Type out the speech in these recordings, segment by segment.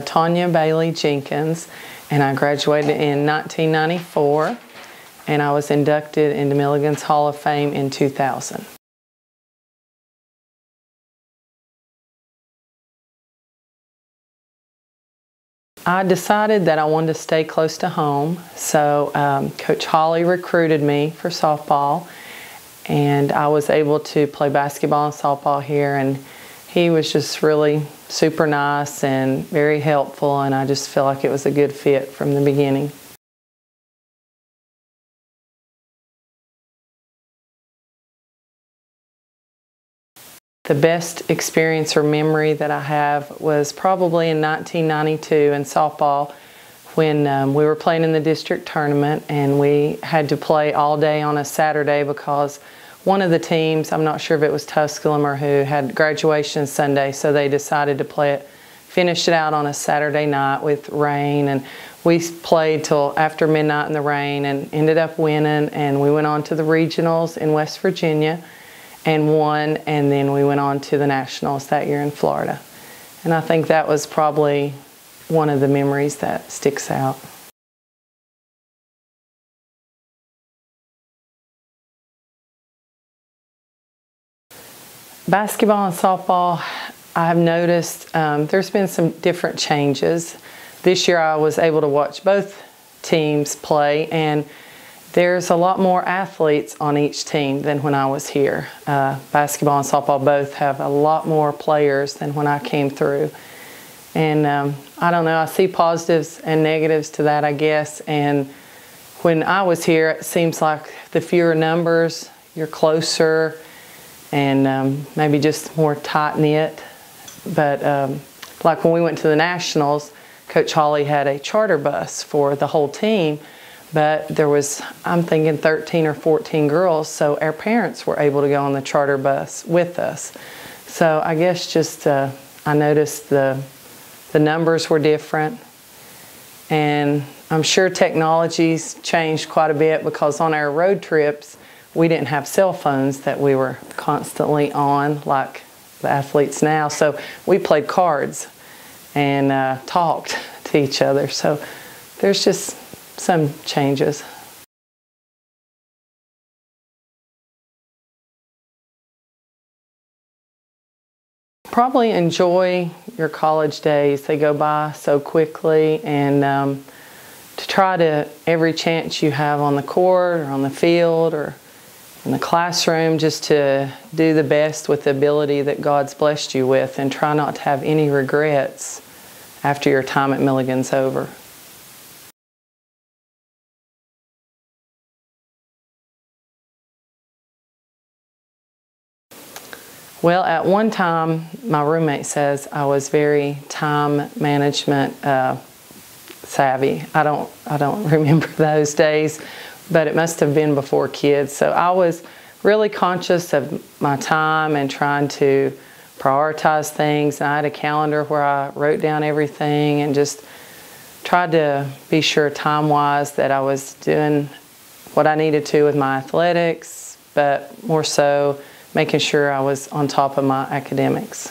Tonya Jenkins, and I graduated in 1994, and I was inducted into Milligan's Hall of Fame in 2000. I decided that I wanted to stay close to home, so Coach Holly recruited me for softball, and I was able to play basketball and softball here, and he was just really super nice and very helpful, and I just feel like it was a good fit from the beginning. The best experience or memory that I have was probably in 1992 in softball when we were playing in the district tournament, and we had to play all day on a Saturday because one of the teams, I'm not sure if it was Tusculum or who, had graduation Sunday, so they decided to finish it out on a Saturday night with rain, and we played till after midnight in the rain and ended up winning, and we went on to the regionals in West Virginia and won, and then we went on to the nationals that year in Florida. And I think that was probably one of the memories that sticks out. Basketball and softball, I've noticed there's been some different changes. This year I was able to watch both teams play, and there's a lot more athletes on each team than when I was here. Basketball and softball both have a lot more players than when I came through. And I don't know, I see positives and negatives to that, I guess. And when I was here, it seems like the fewer numbers, you're closer, and maybe just more tight-knit. But like when we went to the nationals, Coach Holly had a charter bus for the whole team, but there was, I'm thinking 13 or 14 girls, so our parents were able to go on the charter bus with us. So I guess just I noticed the numbers were different, and I'm sure technology's changed quite a bit because on our road trips we didn't have cell phones that we were constantly on like the athletes now, so we played cards and talked to each other. So there's just some changes. Probably enjoy your college days. They go by so quickly, and to try to, every chance you have on the court or on the field or in the classroom, just to do the best with the ability that God's blessed you with, and try not to have any regrets after your time at Milligan's over. Well, at one time, my roommate says I was very time management savvy. I don't remember those days, but it must have been before kids. So I was really conscious of my time and trying to prioritize things. And I had a calendar where I wrote down everything and just tried to be sure time-wise that I was doing what I needed to with my athletics, but more so making sure I was on top of my academics.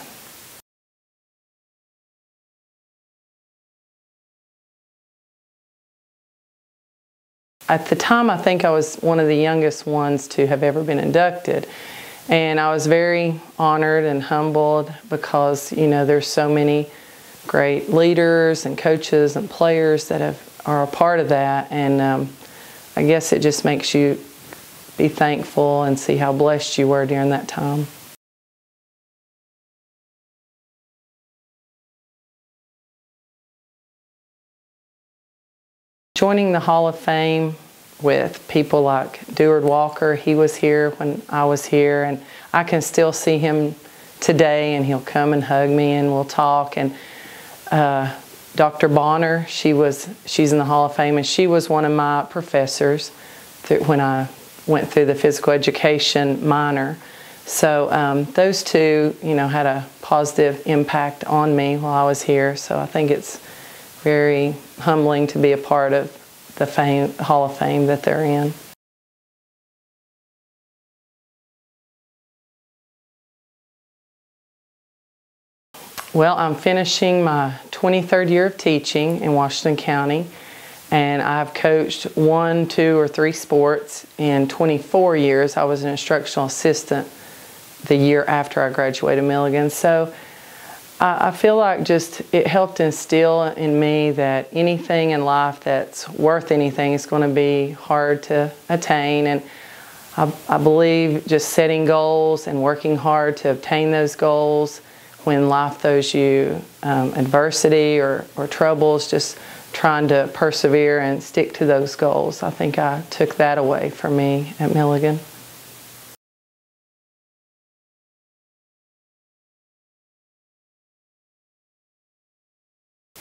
At the time, I think I was one of the youngest ones to have ever been inducted. And I was very honored and humbled because, you know, there's so many great leaders and coaches and players that are a part of that. And I guess it just makes you be thankful and see how blessed you were during that time. Joining the Hall of Fame with people like Deward Walker, he was here when I was here, and I can still see him today, and he'll come and hug me and we'll talk. And Dr. Bonner, she's in the Hall of Fame, and she was one of my professors when I went through the physical education minor. So those two, you know, had a positive impact on me while I was here. So I think it's very humbling to be a part of the Hall of Fame that they're in. Well, I'm finishing my 23rd year of teaching in Washington County, and I've coached 1, 2, or 3 sports. In 24 years, I was an instructional assistant the year after I graduated Milligan. So I feel like just it helped instill in me that anything in life that's worth anything is going to be hard to attain. And I believe just setting goals and working hard to obtain those goals when life throws you adversity or troubles, just trying to persevere and stick to those goals. I think I took that away from me at Milligan.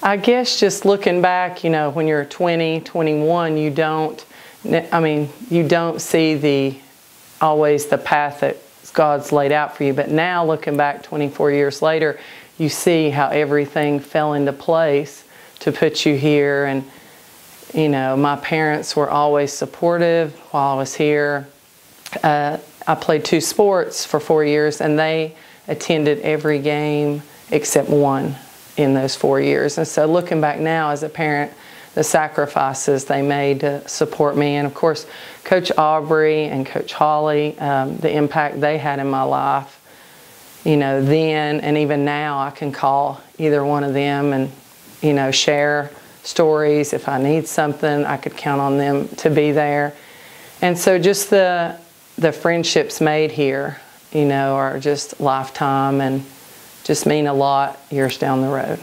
I guess just looking back, you know, when you're 20, 21, you don't see always the path that God's laid out for you. But now, looking back 24 years later, you see how everything fell into place to put you here. And, you know, my parents were always supportive while I was here. I played 2 sports for 4 years, and they attended every game except one in those 4 years. And so looking back now as a parent, the sacrifices they made to support me, and of course Coach Aubrey and Coach Holly, the impact they had in my life, you know, then and even now I can call either one of them and, you know, share stories. If I need something, I could count on them to be there. And so just the friendships made here, you know, are just lifetime and just mean a lot years down the road.